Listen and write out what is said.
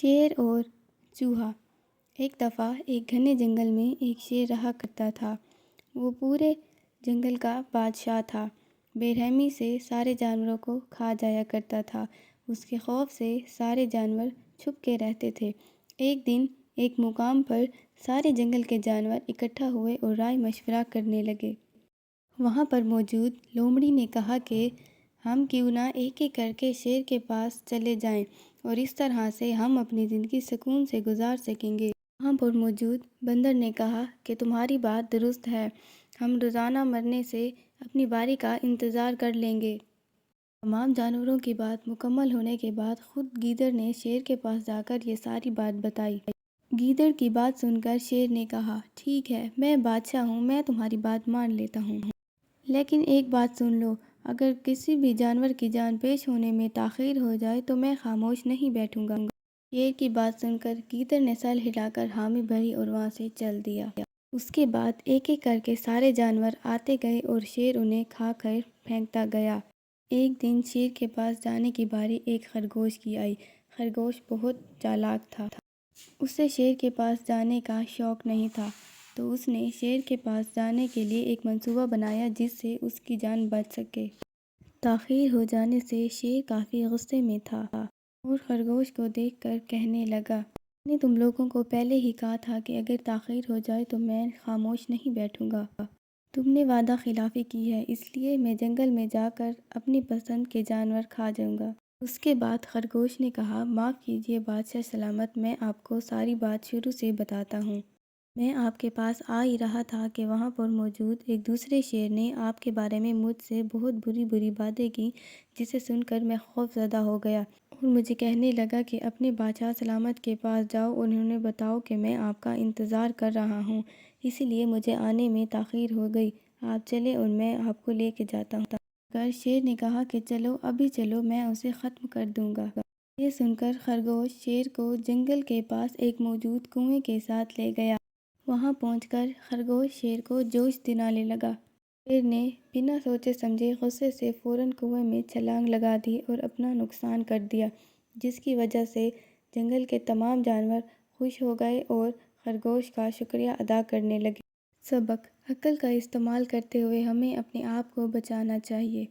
شیر اور چوہا۔ ایک دفعہ ایک گھنے جنگل میں ایک شیر رہا کرتا تھا۔ وہ پورے جنگل کا بادشاہ تھا۔ بے رحمی سے سارے جانوروں کو کھا جایا کرتا تھا۔ اس کے خوف سے سارے جانور چھپ کے رہتے تھے۔ ایک دن ایک مقام پر سارے جنگل کے جانور اکٹھا ہوئے اور رائے مشورہ کرنے لگے۔ وہاں پر موجود لومڑی نے کہا کہ ہم کیوں نہ ایک ایک کر کے شیر کے پاس چلے جائیں اور اس طرح سے ہم اپنی زندگی سکون سے گزار سکیں گے۔ وہاں پر موجود بندر نے کہا کہ تمہاری بات درست ہے، ہم روزانہ مرنے سے اپنی باری کا انتظار کر لیں گے۔ تمام جانوروں کی بات مکمل ہونے کے بعد خود گیدڑ نے شیر کے پاس جا کر یہ ساری بات بتائی۔ گیدڑ کی بات سن کر شیر نے کہا، ٹھیک ہے، میں بادشاہ ہوں، میں تمہاری بات مان لیتا ہوں، لیکن ایک بات سن لو، اگر کسی بھی جانور کی جان پیش ہونے میں تاخیر ہو جائے تو میں خاموش نہیں بیٹھوں گا۔ شیر کی بات سن کر گیدڑ نے سر ہلا کر حامی بھری اور وہاں سے چل دیا۔ اس کے بعد ایک ایک کر کے سارے جانور آتے گئے اور شیر انہیں کھا کر پھینکتا گیا۔ ایک دن شیر کے پاس جانے کی باری ایک خرگوش کی آئی۔ خرگوش بہت چالاک تھا۔ اسے شیر کے پاس جانے کا شوق نہیں تھا، تو اس نے شیر کے پاس جانے کے لیے ایک منصوبہ بنایا جس سے اس کی جان بچ سکے۔ تاخیر ہو جانے سے شیر کافی غصے میں تھا اور خرگوش کو دیکھ کر کہنے لگا، میں نے تم لوگوں کو پہلے ہی کہا تھا کہ اگر تاخیر ہو جائے تو میں خاموش نہیں بیٹھوں گا۔ تم نے وعدہ خلافی کی ہے، اس لیے میں جنگل میں جا کر اپنی پسند کے جانور کھا جاؤں گا۔ اس کے بعد خرگوش نے کہا، معاف کیجیے بادشاہ سلامت، میں آپ کو ساری بات شروع سے بتاتا ہوں۔ میں آپ کے پاس آ ہی رہا تھا کہ وہاں پر موجود ایک دوسرے شیر نے آپ کے بارے میں مجھ سے بہت بری باتیں کی، جسے سن کر میں خوف زدہ ہو گیا اور مجھے کہنے لگا کہ اپنے بادشاہ سلامت کے پاس جاؤ اور انہیں بتاؤ کہ میں آپ کا انتظار کر رہا ہوں، اسی لیے مجھے آنے میں تاخیر ہو گئی۔ آپ چلیں اور میں آپ کو لے کے جاتا ہوں۔ اگر شیر نے کہا کہ چلو، ابھی چلو، میں اسے ختم کر دوں گا۔ یہ سن کر خرگوش شیر کو جنگل کے پاس ایک موجود کنویں کے ساتھ لے گیا۔ وہاں پہنچ کر خرگوش شیر کو جوش دلانے لگا۔ شیر نے بنا سوچے سمجھے غصے سے فوراً کنویں میں چھلانگ لگا دی اور اپنا نقصان کر دیا، جس کی وجہ سے جنگل کے تمام جانور خوش ہو گئے اور خرگوش کا شکریہ ادا کرنے لگے۔ سبق: عقل کا استعمال کرتے ہوئے ہمیں اپنے آپ کو بچانا چاہیے۔